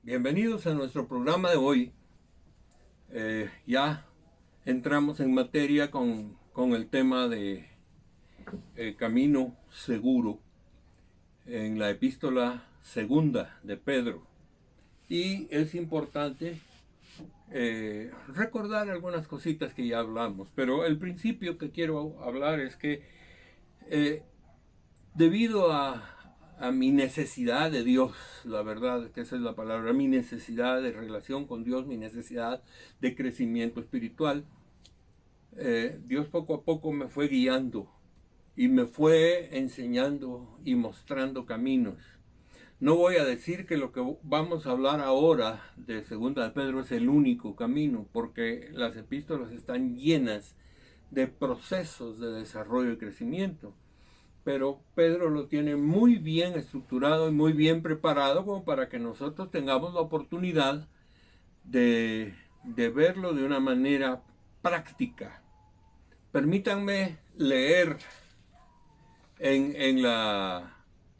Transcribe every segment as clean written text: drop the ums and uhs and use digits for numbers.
Bienvenidos a nuestro programa de hoy. Ya entramos en materia con el tema de camino seguro en la epístola segunda de Pedro. Y es importante recordar algunas cositas que ya hablamos, pero el principio que quiero hablar es que eh, debido a mi necesidad de Dios, la verdad que esa es la palabra, mi necesidad de relación con Dios, mi necesidad de crecimiento espiritual, Dios poco a poco me fue guiando y me fue enseñando y mostrando caminos. No voy a decir que lo que vamos a hablar ahora de Segunda de Pedro es el único camino, porque las epístolas están llenas de procesos de desarrollo y crecimiento. Pero Pedro lo tiene muy bien estructurado y muy bien preparado como para que nosotros tengamos la oportunidad de verlo de una manera práctica. Permítanme leer en la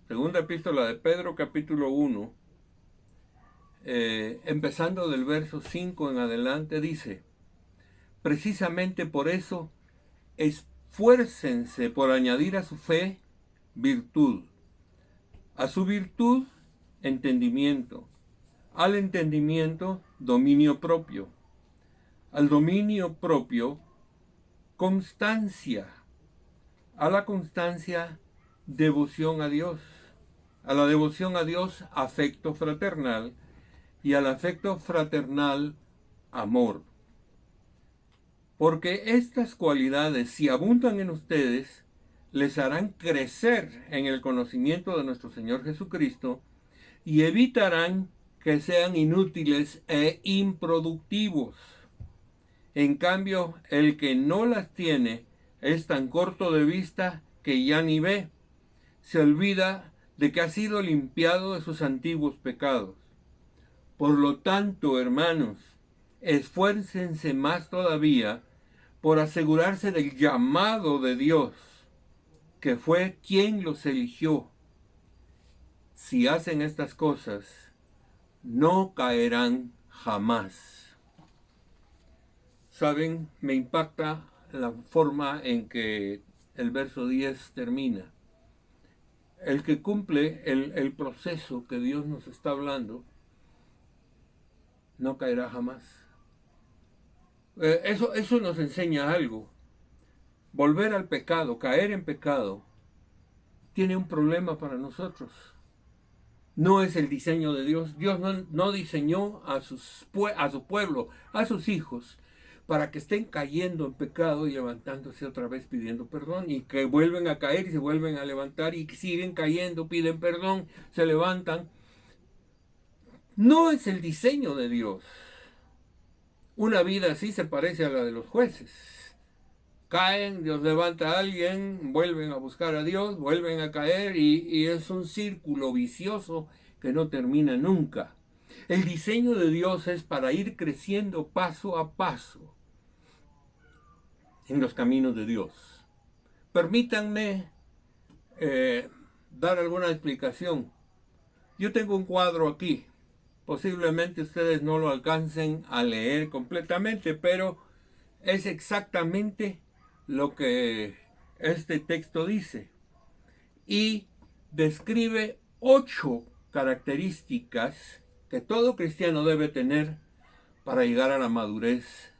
segunda epístola de Pedro, capítulo 1, empezando del verso 5 en adelante, dice: precisamente por eso, esfuércense por añadir a su fe virtud, a su virtud entendimiento, al entendimiento dominio propio, al dominio propio constancia, a la constancia devoción a Dios, a la devoción a Dios afecto fraternal y al afecto fraternal amor. Porque estas cualidades, si abundan en ustedes, les harán crecer en el conocimiento de nuestro Señor Jesucristo y evitarán que sean inútiles e improductivos. En cambio, el que no las tiene es tan corto de vista que ya ni ve, se olvida de que ha sido limpiado de sus antiguos pecados. Por lo tanto, hermanos, esfuércense más todavía por asegurarse del llamado de Dios, que fue quien los eligió. Si hacen estas cosas, no caerán jamás. Saben, me impacta la forma en que el verso 10 termina. El que cumple el proceso que Dios nos está hablando, no caerá jamás. Eso nos enseña algo. Volver al pecado, caer en pecado, tiene un problema para nosotros. No es el diseño de Dios. Dios no diseñó a su pueblo, a sus hijos, para que estén cayendo en pecado y levantándose otra vez pidiendo perdón, y que vuelven a caer y se vuelven a levantar y que siguen cayendo, piden perdón, se levantan. No es el diseño de Dios. Una vida así se parece a la de los jueces. Caen, Dios levanta a alguien, vuelven a buscar a Dios, vuelven a caer y es un círculo vicioso que no termina nunca. El diseño de Dios es para ir creciendo paso a paso en los caminos de Dios. Permítanme dar alguna explicación. Yo tengo un cuadro aquí. Posiblemente ustedes no lo alcancen a leer completamente, pero es exactamente lo que este texto dice. Y describe 8 características que todo cristiano debe tener para llegar a la madurez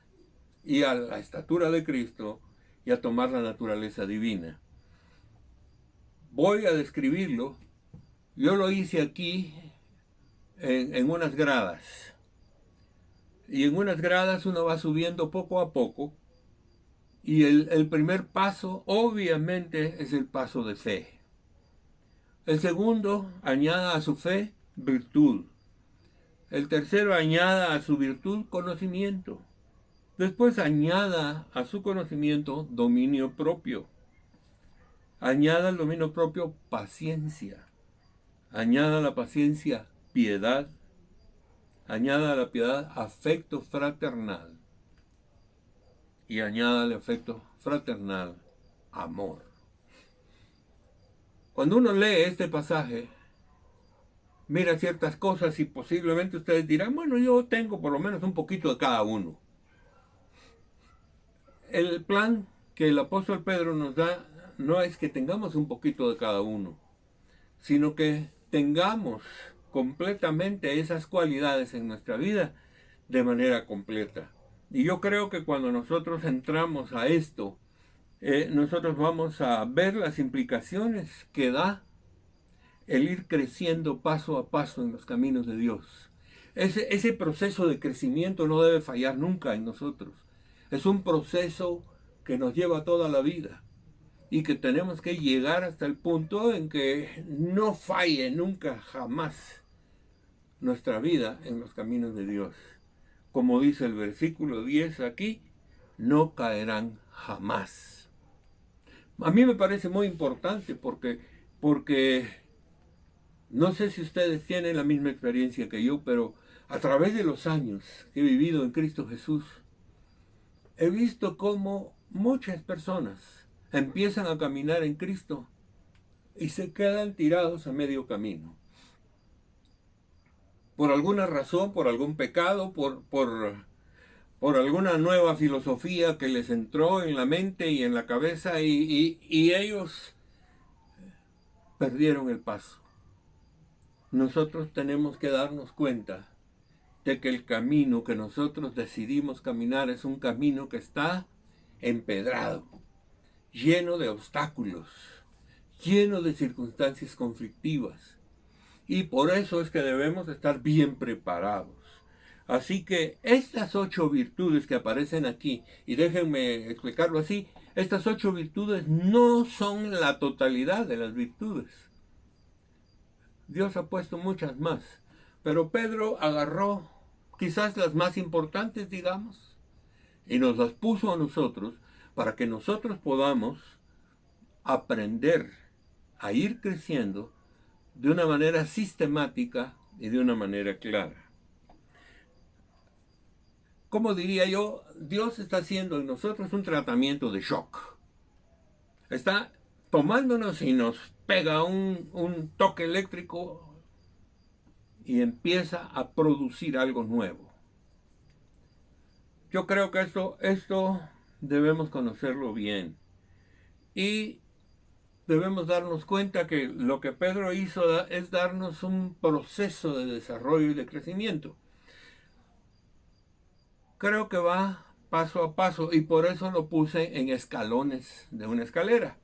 y a la estatura de Cristo y a tomar la naturaleza divina. Voy a describirlo. Yo lo hice aquí en unas gradas. Y en unas gradas uno va subiendo poco a poco. Y el primer paso obviamente es el paso de fe. El segundo, añada a su fe virtud. El tercero, añada a su virtud conocimiento. Después añada a su conocimiento dominio propio. Añada al dominio propio paciencia. Añada a la paciencia piedad. Añada a la piedad afecto fraternal. Y añada al afecto fraternal amor. Cuando uno lee este pasaje, mira ciertas cosas y posiblemente ustedes dirán, bueno, yo tengo por lo menos un poquito de cada uno. El plan que el apóstol Pedro nos da no es que tengamos un poquito de cada uno, sino que tengamos completamente esas cualidades en nuestra vida de manera completa. Y yo creo que cuando nosotros entramos a esto, nosotros vamos a ver las implicaciones que da el ir creciendo paso a paso en los caminos de Dios. Ese proceso de crecimiento no debe fallar nunca en nosotros. Es un proceso que nos lleva toda la vida y que tenemos que llegar hasta el punto en que no falle nunca, jamás, nuestra vida en los caminos de Dios. Como dice el versículo 10 aquí, no caerán jamás. A mí me parece muy importante porque no sé si ustedes tienen la misma experiencia que yo, pero a través de los años que he vivido en Cristo Jesús, he visto cómo muchas personas empiezan a caminar en Cristo y se quedan tirados a medio camino. Por alguna razón, por algún pecado, por alguna nueva filosofía que les entró en la mente y en la cabeza y ellos perdieron el paso. Nosotros tenemos que darnos cuenta de que el camino que nosotros decidimos caminar es un camino que está empedrado, lleno de obstáculos, lleno de circunstancias conflictivas. Y por eso es que debemos estar bien preparados. Así que estas 8 virtudes que aparecen aquí, y déjenme explicarlo así, estas 8 virtudes no son la totalidad de las virtudes. Dios ha puesto muchas más, pero Pedro agarró quizás las más importantes, digamos, y nos las puso a nosotros para que nosotros podamos aprender a ir creciendo de una manera sistemática y de una manera clara. Como diría yo, Dios está haciendo en nosotros un tratamiento de shock. Está tomándonos y nos pega un toque eléctrico y empieza a producir algo nuevo. Yo creo que esto debemos conocerlo bien. Y debemos darnos cuenta que lo que Pedro hizo es darnos un proceso de desarrollo y de crecimiento. Creo que va paso a paso y por eso lo puse en escalones de una escalera.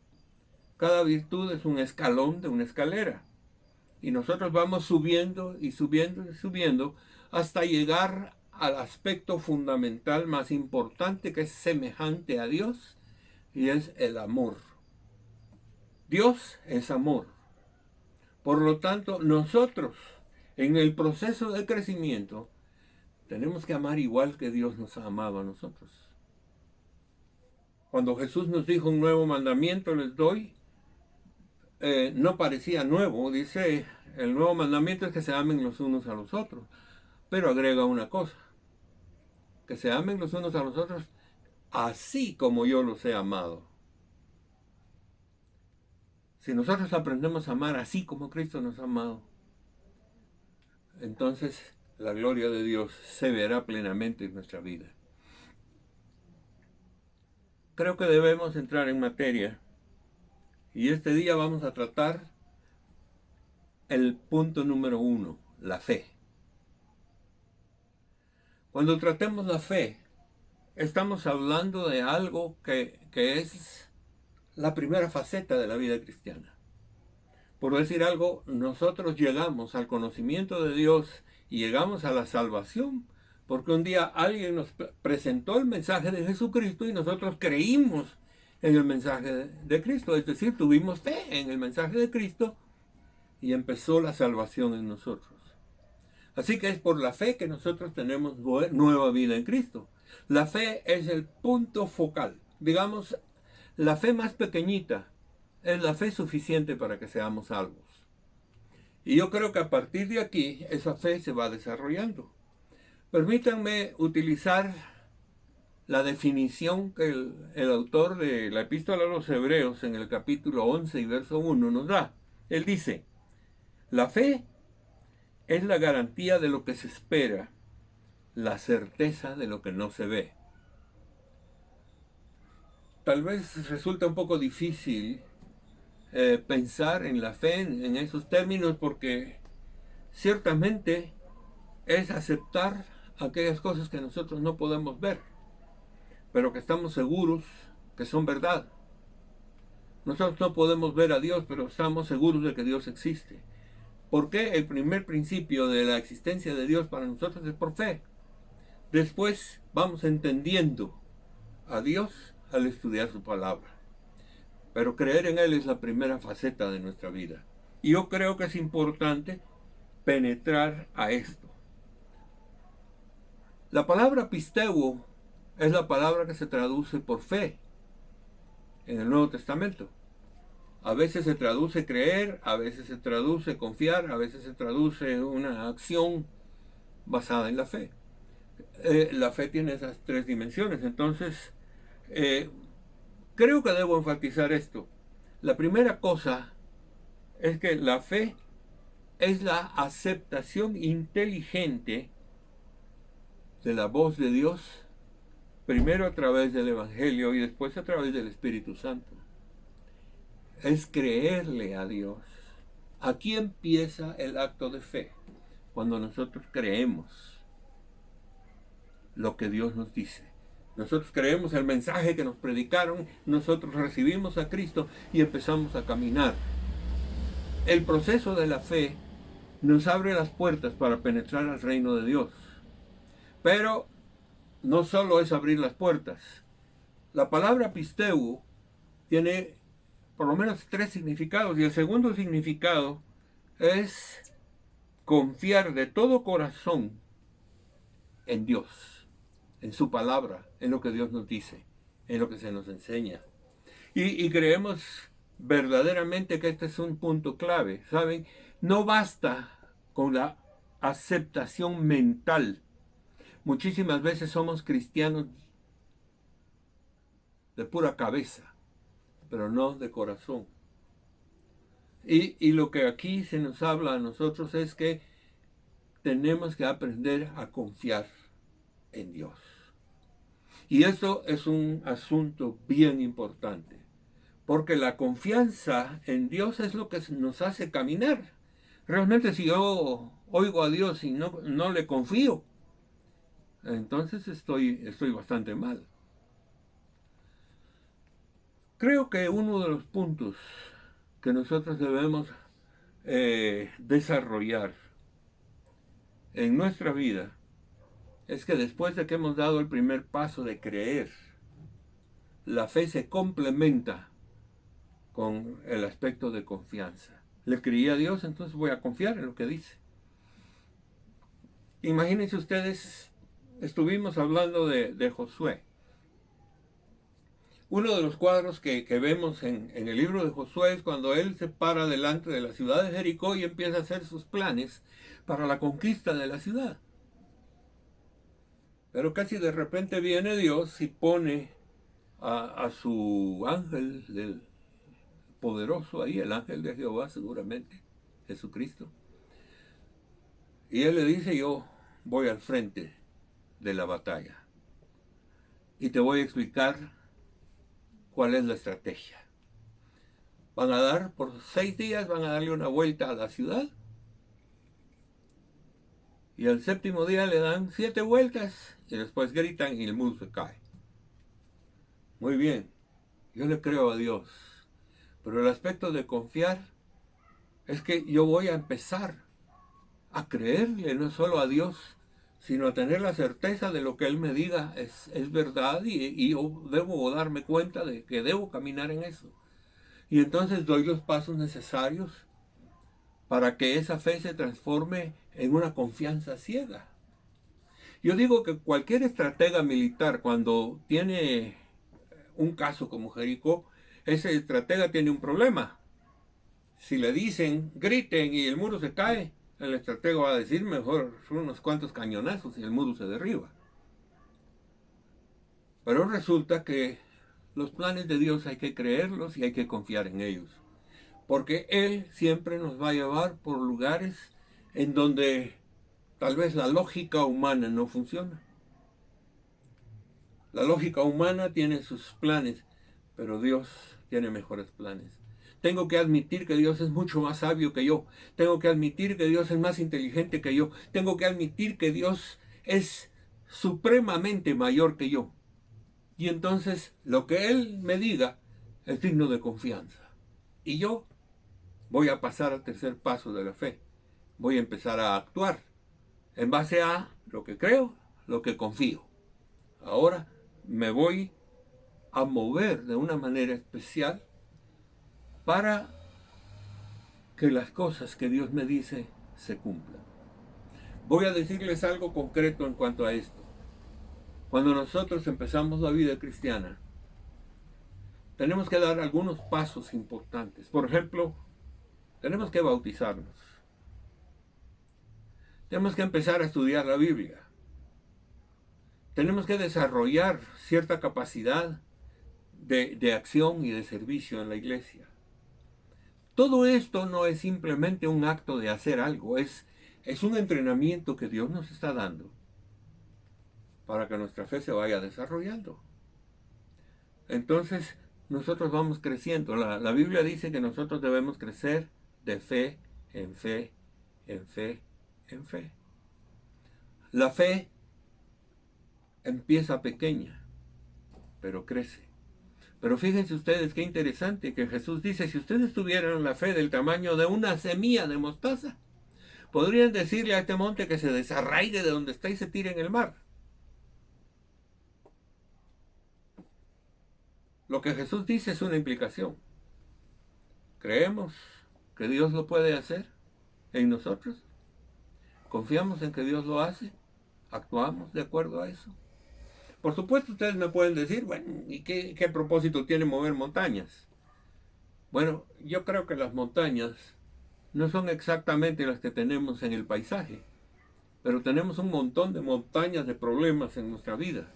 Cada virtud es un escalón de una escalera. Y nosotros vamos subiendo y subiendo y subiendo hasta llegar al aspecto fundamental más importante que es semejante a Dios y es el amor. Dios es amor. Por lo tanto, nosotros en el proceso de crecimiento tenemos que amar igual que Dios nos ha amado a nosotros. Cuando Jesús nos dijo un nuevo mandamiento les doy, no parecía nuevo. Dice, el nuevo mandamiento es que se amen los unos a los otros. Pero agrega una cosa, que se amen los unos a los otros así como yo los he amado. Si nosotros aprendemos a amar así como Cristo nos ha amado, entonces la gloria de Dios se verá plenamente en nuestra vida. Creo que debemos entrar en materia y este día vamos a tratar el punto número 1, la fe. Cuando tratemos la fe, estamos hablando de algo que es la primera faceta de la vida cristiana. Por decir algo, nosotros llegamos al conocimiento de Dios y llegamos a la salvación porque un día alguien nos presentó el mensaje de Jesucristo y nosotros creímos en el mensaje de Cristo, es decir, tuvimos fe en el mensaje de Cristo y empezó la salvación en nosotros. Así que es por la fe que nosotros tenemos nueva vida en Cristo. La fe es el punto focal. Digamos, la fe más pequeñita es la fe suficiente para que seamos salvos. Y yo creo que a partir de aquí esa fe se va desarrollando. Permítanme utilizar la definición que el autor de la Epístola a los Hebreos en el capítulo 11 y verso 1 nos da. Él dice, la fe es la garantía de lo que se espera, la certeza de lo que no se ve. Tal vez resulta un poco difícil pensar en la fe en esos términos, porque ciertamente es aceptar aquellas cosas que nosotros no podemos ver, pero que estamos seguros que son verdad. Nosotros no podemos ver a Dios, pero estamos seguros de que Dios existe. Porque el primer principio de la existencia de Dios para nosotros es por fe. Después vamos entendiendo a Dios al estudiar su palabra. Pero creer en Él es la primera faceta de nuestra vida. Y yo creo que es importante penetrar a esto. La palabra pisteuo es la palabra que se traduce por fe en el Nuevo Testamento. A veces se traduce creer, a veces se traduce confiar, a veces se traduce una acción basada en la fe. La fe tiene esas tres dimensiones. Entonces, creo que debo enfatizar esto. La primera cosa es que la fe es la aceptación inteligente de la voz de Dios, primero a través del Evangelio y después a través del Espíritu Santo. Es creerle a Dios. Aquí empieza el acto de fe, cuando nosotros creemos lo que Dios nos dice. Nosotros creemos el mensaje que nos predicaron, nosotros recibimos a Cristo y empezamos a caminar. El proceso de la fe nos abre las puertas para penetrar al reino de Dios. Pero no solo es abrir las puertas. La palabra pisteuo tiene por lo menos tres significados, y el segundo significado es confiar de todo corazón en Dios, en su palabra, en lo que Dios nos dice, en lo que se nos enseña. Y creemos verdaderamente que este es un punto clave, ¿saben? No basta con la aceptación mental. Muchísimas veces somos cristianos de pura cabeza, pero no de corazón. Y lo que aquí se nos habla a nosotros es que tenemos que aprender a confiar en Dios. Y esto es un asunto bien importante, porque la confianza en Dios es lo que nos hace caminar. Realmente si yo oigo a Dios y no le confío, entonces estoy bastante mal. Creo que uno de los puntos que nosotros debemos desarrollar en nuestra vida es que después de que hemos dado el primer paso de creer, la fe se complementa con el aspecto de confianza. Le creí a Dios, entonces voy a confiar en lo que dice. Imagínense ustedes, estuvimos hablando de Josué. Uno de los cuadros que vemos en el libro de Josué es cuando él se para delante de la ciudad de Jericó y empieza a hacer sus planes para la conquista de la ciudad. Pero casi de repente viene Dios y pone a su ángel del poderoso ahí, el ángel de Jehová seguramente, Jesucristo. Y él le dice: yo voy al frente de la batalla y te voy a explicar cuál es la estrategia. Van a dar por 6 días, van a darle una vuelta a la ciudad. Y al séptimo día le dan 7 vueltas y después gritan y el muro se cae. Muy bien, yo le creo a Dios. Pero el aspecto de confiar es que yo voy a empezar a creerle no solo a Dios, sino a tener la certeza de lo que Él me diga es verdad, y yo debo darme cuenta de que debo caminar en eso. Y entonces doy los pasos necesarios para que esa fe se transforme en una confianza ciega. Yo digo que cualquier estratega militar, cuando tiene un caso como Jericó, ese estratega tiene un problema. Si le dicen, griten y el muro se cae, el estratega va a decir: mejor son unos cuantos cañonazos y el muro se derriba. Pero resulta que los planes de Dios hay que creerlos y hay que confiar en ellos, porque Él siempre nos va a llevar por lugares en donde tal vez la lógica humana no funciona. La lógica humana tiene sus planes, pero Dios tiene mejores planes. Tengo que admitir que Dios es mucho más sabio que yo. Tengo que admitir que Dios es más inteligente que yo. Tengo que admitir que Dios es supremamente mayor que yo. Y entonces lo que Él me diga es digno de confianza. Y yo voy a pasar al tercer paso de la fe. Voy a empezar a actuar en base a lo que creo, lo que confío. Ahora me voy a mover de una manera especial para que las cosas que Dios me dice se cumplan. Voy a decirles algo concreto en cuanto a esto. Cuando nosotros empezamos la vida cristiana, tenemos que dar algunos pasos importantes. Por ejemplo, tenemos que bautizarnos. Tenemos que empezar a estudiar la Biblia. Tenemos que desarrollar cierta capacidad de acción y de servicio en la iglesia. Todo esto no es simplemente un acto de hacer algo, es un entrenamiento que Dios nos está dando para que nuestra fe se vaya desarrollando. Entonces, nosotros vamos creciendo. La Biblia dice que nosotros debemos crecer de fe en fe, en fe, en fe. La fe empieza pequeña, pero crece. Pero fíjense ustedes qué interesante que Jesús dice, si ustedes tuvieran la fe del tamaño de una semilla de mostaza, podrían decirle a este monte que se desarraigue de donde está y se tire en el mar. Lo que Jesús dice es una implicación. ¿Creemos que Dios lo puede hacer en nosotros? ¿Confiamos en que Dios lo hace? ¿Actuamos de acuerdo a eso? Por supuesto, ustedes me pueden decir, bueno, ¿y qué propósito tiene mover montañas? Bueno, yo creo que las montañas no son exactamente las que tenemos en el paisaje, pero tenemos un montón de montañas de problemas en nuestra vida.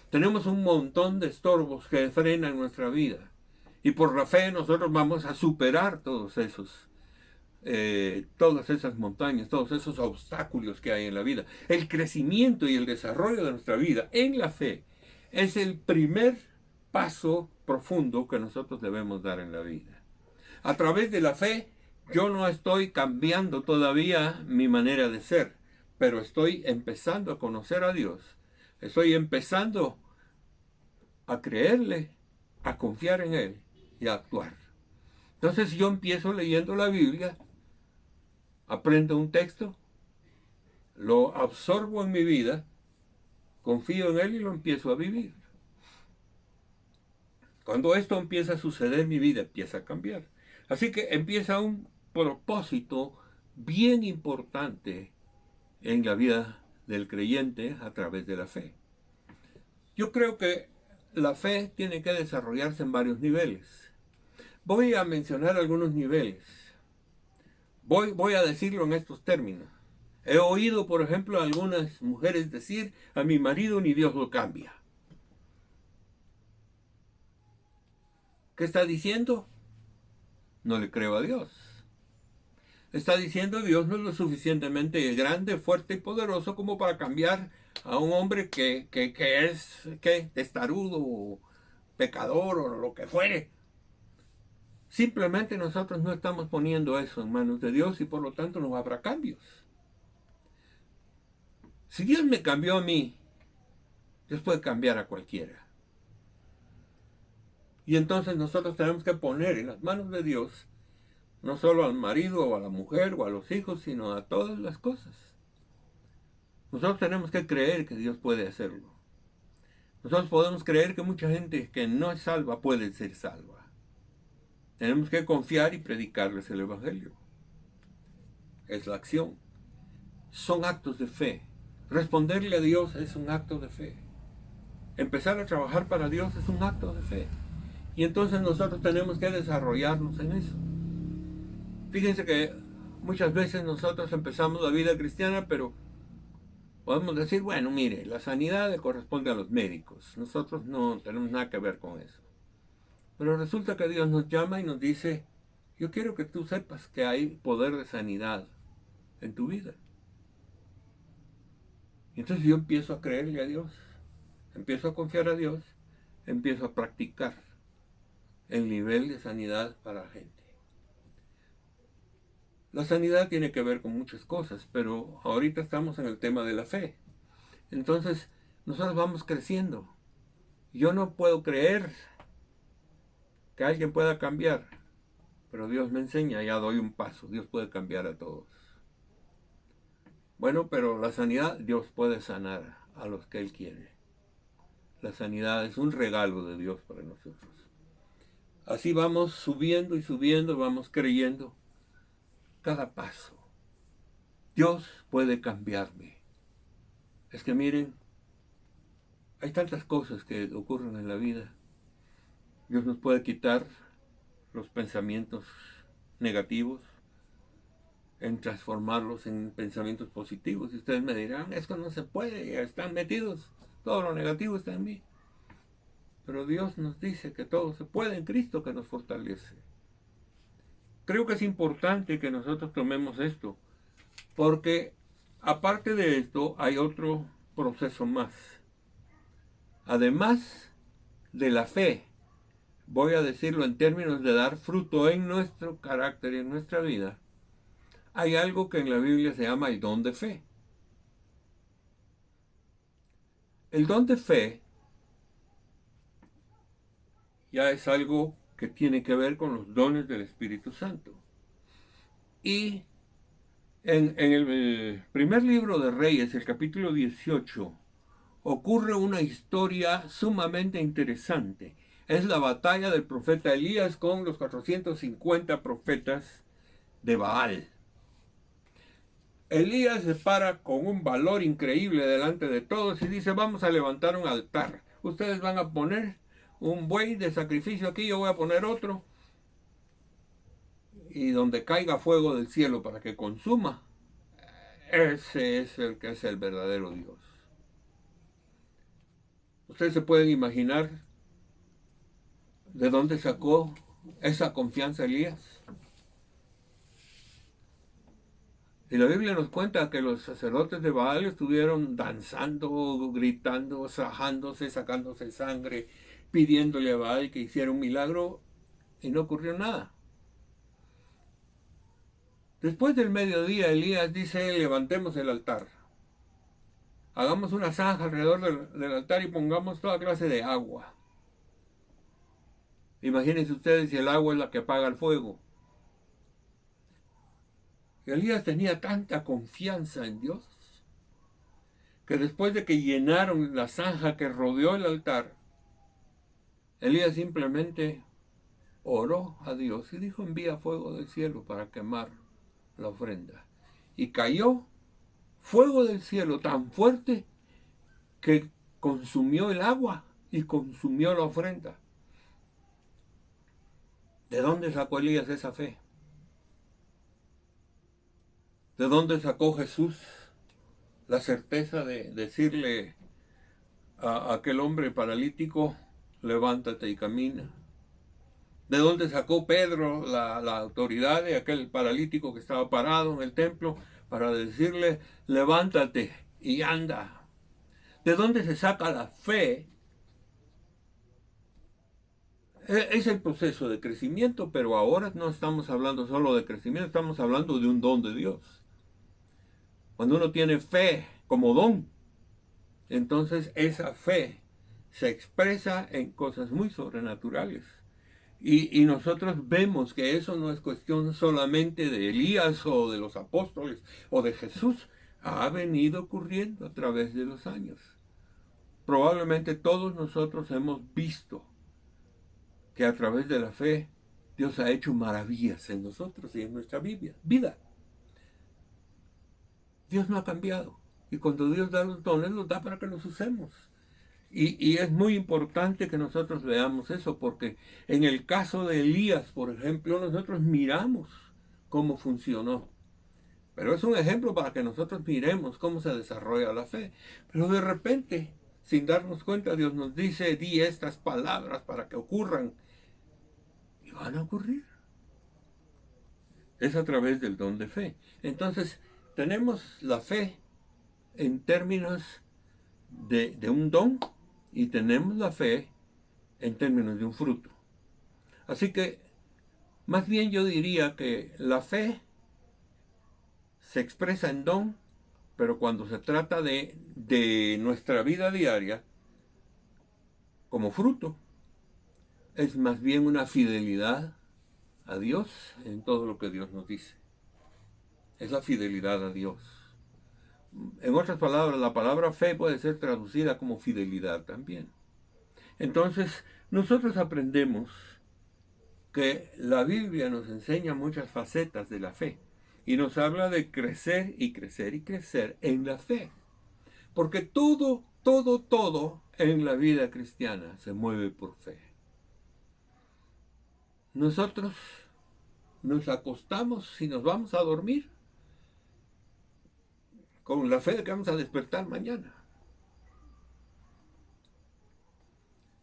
Tenemos un montón de estorbos que frenan nuestra vida. Y por la fe nosotros vamos a superar todas esas montañas, todos esos obstáculos que hay en la vida. El crecimiento y el desarrollo de nuestra vida en la fe es el primer paso profundo que nosotros debemos dar en la vida. A través de la fe, yo no estoy cambiando todavía mi manera de ser, pero estoy empezando a conocer a Dios. Estoy empezando a creerle, a confiar en Él y a actuar. Entonces yo empiezo leyendo la Biblia, aprendo un texto, lo absorbo en mi vida, confío en Él y lo empiezo a vivir. Cuando esto empieza a suceder, mi vida empieza a cambiar. Así que empieza un propósito bien importante en la vida del creyente a través de la fe. Yo creo que la fe tiene que desarrollarse en varios niveles. Voy a mencionar algunos niveles. Voy a decirlo en estos términos. He oído, por ejemplo, a algunas mujeres decir, a mi marido ni Dios lo cambia. ¿Qué está diciendo? No le creo a Dios. Está diciendo Dios no es lo suficientemente grande, fuerte y poderoso como para cambiar a un hombre que es testarudo o pecador o lo que fuere. Simplemente nosotros no estamos poniendo eso en manos de Dios y por lo tanto no habrá cambios. Si Dios me cambió a mí, Dios puede cambiar a cualquiera. Y entonces nosotros tenemos que poner en las manos de Dios no solo al marido o a la mujer o a los hijos, sino a todas las cosas. Nosotros tenemos que creer que Dios puede hacerlo. Nosotros podemos creer que mucha gente que no es salva puede ser salva. Tenemos que confiar y predicarles el Evangelio. Es la acción. Son actos de fe. Responderle a Dios es un acto de fe. Empezar a trabajar para Dios es un acto de fe. Y entonces nosotros tenemos que desarrollarnos en eso. Fíjense que muchas veces nosotros empezamos la vida cristiana, pero podemos decir, bueno, mire, la sanidad le corresponde a los médicos. Nosotros no tenemos nada que ver con eso. Pero resulta que Dios nos llama y nos dice, yo quiero que tú sepas que hay poder de sanidad en tu vida. Y entonces yo empiezo a creerle a Dios, empiezo a confiar a Dios, empiezo a practicar el nivel de sanidad para la gente. La sanidad tiene que ver con muchas cosas, pero ahorita estamos en el tema de la fe. Entonces, nosotros vamos creciendo. Yo no puedo creer que alguien pueda cambiar, pero Dios me enseña, ya doy un paso. Dios puede cambiar a todos. Bueno, pero la sanidad, Dios puede sanar a los que Él quiere. La sanidad es un regalo de Dios para nosotros. Así vamos subiendo y subiendo, vamos creyendo cada paso. Dios puede cambiarme. Es que miren, hay tantas cosas que ocurren en la vida. Dios nos puede quitar los pensamientos negativos, en transformarlos en pensamientos positivos. Y ustedes me dirán, esto no se puede, ya están metidos, todo lo negativo está en mí. Pero Dios nos dice que todo se puede en Cristo que nos fortalece. Creo que es importante que nosotros tomemos esto, porque aparte de esto hay otro proceso más. Además de la fe, voy a decirlo en términos de dar fruto en nuestro carácter y en nuestra vida, hay algo que en la Biblia se llama el don de fe. El don de fe ya es algo que tiene que ver con los dones del Espíritu Santo. Y en el primer libro de Reyes, el capítulo 18, ocurre una historia sumamente interesante. Es la batalla del profeta Elías con los 450 profetas de Baal. Elías se para con un valor increíble delante de todos y dice, vamos a levantar un altar. Ustedes van a poner un buey de sacrificio aquí, yo voy a poner otro. Y donde caiga fuego del cielo para que consuma, ese es el que es el verdadero Dios. Ustedes se pueden imaginar de dónde sacó esa confianza Elías. Y la Biblia nos cuenta que los sacerdotes de Baal estuvieron danzando, gritando, sajándose, sacándose sangre, pidiéndole a Baal que hiciera un milagro y no ocurrió nada. Después del mediodía, Elías dice, levantemos el altar. Hagamos una zanja alrededor del altar y pongamos toda clase de agua. Imagínense ustedes si el agua es la que apaga el fuego. Elías tenía tanta confianza en Dios que después de que llenaron la zanja que rodeó el altar, Elías simplemente oró a Dios y dijo, envía fuego del cielo para quemar la ofrenda. Y cayó fuego del cielo tan fuerte que consumió el agua y consumió la ofrenda. ¿De dónde sacó Elías esa fe? ¿De dónde sacó Jesús la certeza de decirle a aquel hombre paralítico, levántate y camina? ¿De dónde sacó Pedro la autoridad de aquel paralítico que estaba parado en el templo para decirle, levántate y anda? ¿De dónde se saca la fe? Es el proceso de crecimiento, pero ahora no estamos hablando solo de crecimiento, estamos hablando de un don de Dios. Cuando uno tiene fe como don, entonces esa fe se expresa en cosas muy sobrenaturales. Y nosotros vemos que eso no es cuestión solamente de Elías o de los apóstoles o de Jesús. Ha venido ocurriendo a través de los años. Probablemente todos nosotros hemos visto que a través de la fe Dios ha hecho maravillas en nosotros y en nuestra vida. Dios no ha cambiado. Y cuando Dios da los dones, los da para que los usemos. Y es muy importante que nosotros veamos eso, porque en el caso de Elías, por ejemplo, nosotros miramos cómo funcionó. Pero es un ejemplo para que nosotros miremos cómo se desarrolla la fe. Pero de repente, sin darnos cuenta, Dios nos dice, di estas palabras para que ocurran. Y van a ocurrir. Es a través del don de fe. Entonces, tenemos la fe en términos de un don y tenemos la fe en términos de un fruto. Así que más bien yo diría que la fe se expresa en don, pero cuando se trata de nuestra vida diaria, como fruto, es más bien una fidelidad a Dios en todo lo que Dios nos dice. Es la fidelidad a Dios. En otras palabras, la palabra fe puede ser traducida como fidelidad también. Entonces, nosotros aprendemos que la Biblia nos enseña muchas facetas de la fe y nos habla de crecer y crecer y crecer en la fe. Porque todo en la vida cristiana se mueve por fe. Nosotros nos acostamos y nos vamos a dormir con la fe de que vamos a despertar mañana.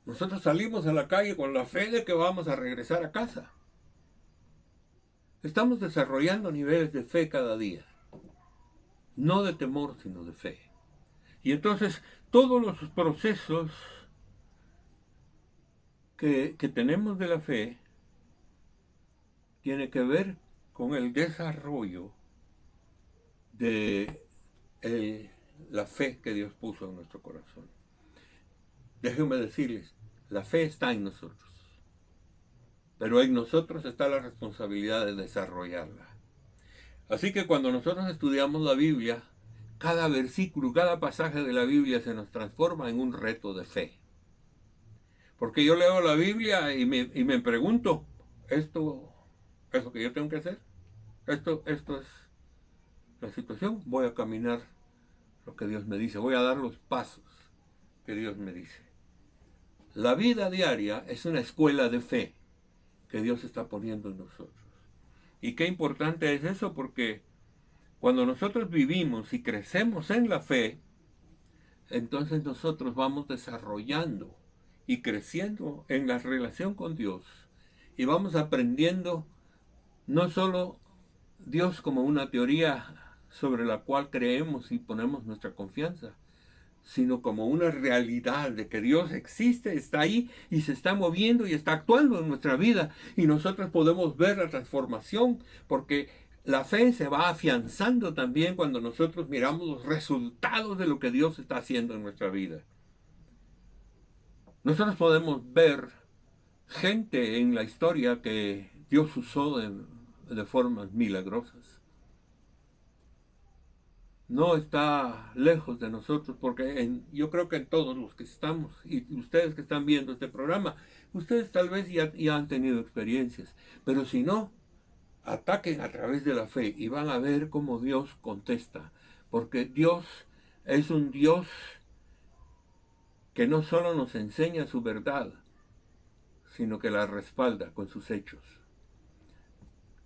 Nosotros salimos a la calle con la fe de que vamos a regresar a casa. Estamos desarrollando niveles de fe cada día. No de temor, sino de fe. Y entonces todos los procesos que tenemos de la fe tienen que ver con el desarrollo de la fe que Dios puso en nuestro corazón. Déjenme decirles, la fe está en nosotros, pero en nosotros está la responsabilidad de desarrollarla. Así que cuando nosotros estudiamos la Biblia, cada versículo, cada pasaje de la Biblia se nos transforma en un reto de fe. Porque yo leo la Biblia y me pregunto, ¿esto es lo que yo tengo que hacer? ¿Esto es la situación? Voy a caminar lo que Dios me dice, voy a dar los pasos que Dios me dice. La vida diaria es una escuela de fe que Dios está poniendo en nosotros. Y qué importante es eso, porque cuando nosotros vivimos y crecemos en la fe, entonces nosotros vamos desarrollando y creciendo en la relación con Dios. Y vamos aprendiendo no solo Dios como una teoría sobre la cual creemos y ponemos nuestra confianza, sino como una realidad de que Dios existe, está ahí y se está moviendo y está actuando en nuestra vida. Y nosotros podemos ver la transformación, porque la fe se va afianzando también cuando nosotros miramos los resultados de lo que Dios está haciendo en nuestra vida. Nosotros podemos ver gente en la historia que Dios usó de formas milagrosas. No está lejos de nosotros, porque yo creo que en todos los que estamos, y ustedes que están viendo este programa, ustedes tal vez ya han tenido experiencias, pero si no, ataquen a través de la fe y van a ver cómo Dios contesta, porque Dios es un Dios que no solo nos enseña su verdad, sino que la respalda con sus hechos.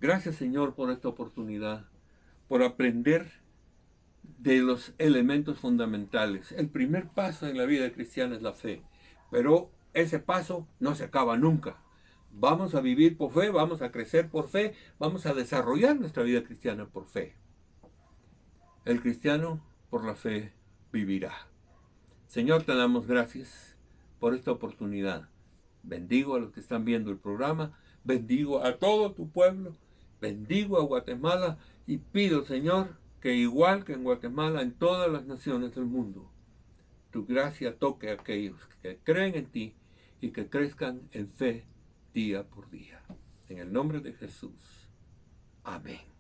Gracias, Señor, por esta oportunidad, por aprender de los elementos fundamentales. El primer paso en la vida cristiana es la fe, pero ese paso no se acaba nunca. Vamos a vivir por fe, vamos a crecer por fe, vamos a desarrollar nuestra vida cristiana por fe. El cristiano por la fe vivirá. Señor, te damos gracias por esta oportunidad. Bendigo a los que están viendo el programa, bendigo a todo tu pueblo, bendigo a Guatemala y pido, Señor, que igual que en Guatemala, en todas las naciones del mundo, tu gracia toque a aquellos que creen en ti y que crezcan en fe día por día. En el nombre de Jesús. Amén.